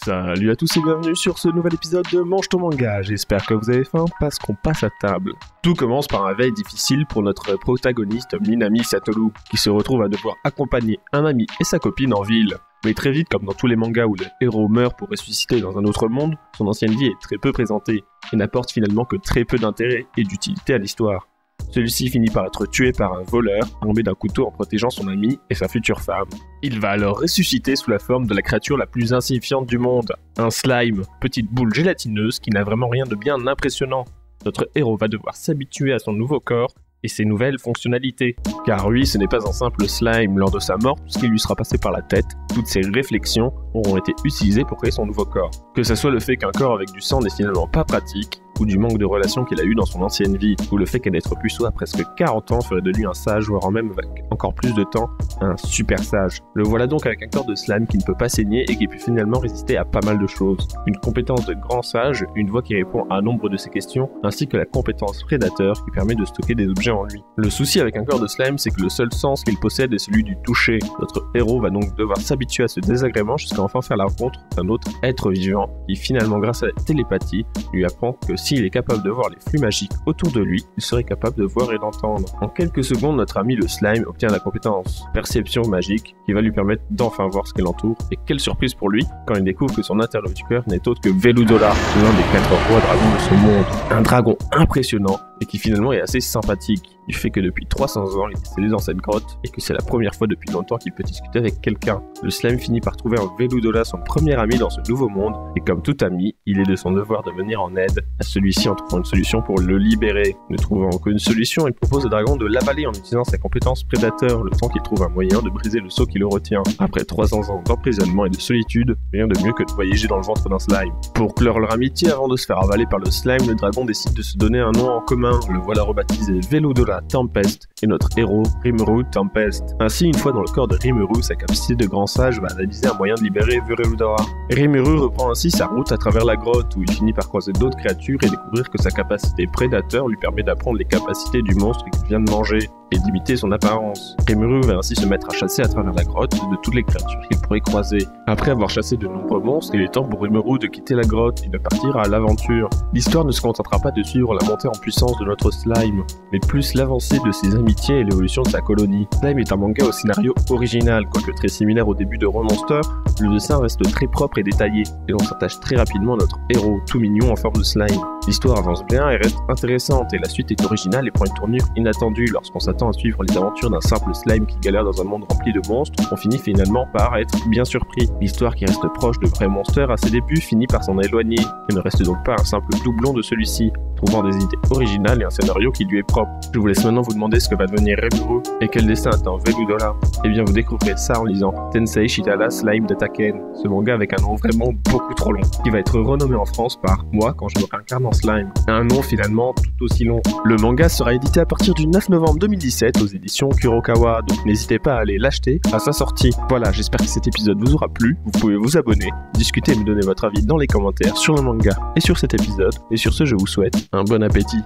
Salut à tous et bienvenue sur ce nouvel épisode de Mange ton manga. J'espère que vous avez faim parce qu'on passe à table. Tout commence par un veille difficile pour notre protagoniste Minami Satoru, qui se retrouve à devoir accompagner un ami et sa copine en ville. Mais très vite, comme dans tous les mangas où le héros meurt pour ressusciter dans un autre monde, son ancienne vie est très peu présentée et n'apporte finalement que très peu d'intérêt et d'utilité à l'histoire. Celui-ci finit par être tué par un voleur, armé d'un couteau en protégeant son ami et sa future femme. Il va alors ressusciter sous la forme de la créature la plus insignifiante du monde, un slime, petite boule gélatineuse qui n'a vraiment rien de bien impressionnant. Notre héros va devoir s'habituer à son nouveau corps et ses nouvelles fonctionnalités. Car lui, ce n'est pas un simple slime. Lors de sa mort, tout ce qui lui sera passé par la tête, toutes ses réflexions auront été utilisées pour créer son nouveau corps. Que ce soit le fait qu'un corps avec du sang n'est finalement pas pratique, ou du manque de relation qu'il a eu dans son ancienne vie, ou le fait qu'un être puceau à presque 40 ans ferait de lui un sage, voire même avec encore plus de temps, un super sage. Le voilà donc avec un corps de slime qui ne peut pas saigner et qui peut finalement résister à pas mal de choses. Une compétence de grand sage, une voix qui répond à nombre de ses questions, ainsi que la compétence prédateur qui permet de stocker des objets en lui. Le souci avec un corps de slime, c'est que le seul sens qu'il possède est celui du toucher. Notre héros va donc devoir s'habituer à ce désagrément jusqu'à enfin faire la rencontre d'un autre être vivant qui finalement, grâce à la télépathie, lui apprend que s'il est capable de voir les flux magiques autour de lui, il serait capable de voir et d'entendre. En quelques secondes, notre ami le slime obtient la compétence perception magique qui va lui permettre d'enfin voir ce qui l'entoure. Et quelle surprise pour lui quand il découvre que son interlocuteur n'est autre que Veludola, l'un des 4 rois dragons de ce monde. Un dragon impressionnant et qui finalement est assez sympathique. Du fait que depuis 300 ans, il est scellé dans cette grotte et que c'est la première fois depuis longtemps qu'il peut discuter avec quelqu'un. Le slime finit par trouver en Veludola son premier ami dans ce nouveau monde et comme tout ami, il est de son devoir de venir en aide à celui-ci en trouvant une solution pour le libérer. Ne trouvant aucune solution, il propose au dragon de l'avaler en utilisant sa compétence prédateur le temps qu'il trouve un moyen de briser le sceau qui le retient. Après 300 ans d'emprisonnement et de solitude, rien de mieux que de voyager dans le ventre d'un slime. Pour clore leur amitié avant de se faire avaler par le slime, le dragon décide de se donner un nom en commun. Le voilà rebaptisé Veludola Tempest et notre héros Rimuru Tempest. Ainsi, une fois dans le corps de Rimuru, sa capacité de grand sage va analyser un moyen de libérer Veludola. Rimuru reprend ainsi sa route à travers la grotte où il finit par croiser d'autres créatures et découvrir que sa capacité prédateur lui permet d'apprendre les capacités du monstre qu'il vient de manger et d'imiter son apparence. Rimuru va ainsi se mettre à chasser à travers la grotte de toutes les créatures qu'il pourrait croiser. Après avoir chassé de nombreux monstres, il est temps pour Rimuru de quitter la grotte et de partir à l'aventure. L'histoire ne se contentera pas de suivre la montée en puissance de notre slime, mais plus l'avancée de ses amitiés et l'évolution de sa colonie. Slime est un manga au scénario original, quoique très similaire au début de Remonster, le dessin reste très propre et détaillé, et l'on s'attache très rapidement à notre héros, tout mignon en forme de slime. L'histoire avance bien et reste intéressante, et la suite est originale et prend une tournure inattendue. Lorsqu'on s'attend à suivre les aventures d'un simple slime qui galère dans un monde rempli de monstres, on finit finalement par être bien surpris. L'histoire qui reste proche de Vrai Monster à ses débuts finit par s'en éloigner, et ne reste donc pas un simple doublon de celui-ci, trouvant des idées originales et un scénario qui lui est propre. Je vous laisse maintenant vous demander ce que va devenir Rimuru et quel destin attend Veludola. Et bien vous découvrirez ça en lisant Tensei Shitara Slime d'Ataken, ce manga avec un nom vraiment beaucoup trop long, qui va être renommé en France par Moi quand je me réincarne en slime. Un nom finalement tout aussi long. Le manga sera édité à partir du 9 novembre 2017 aux éditions Kurokawa, donc n'hésitez pas à aller l'acheter à sa sortie. Voilà, j'espère que cet épisode vous aura plu, vous pouvez vous abonner, discuter et me donner votre avis dans les commentaires sur le manga et sur cet épisode, et sur ce je vous souhaite un bon appétit.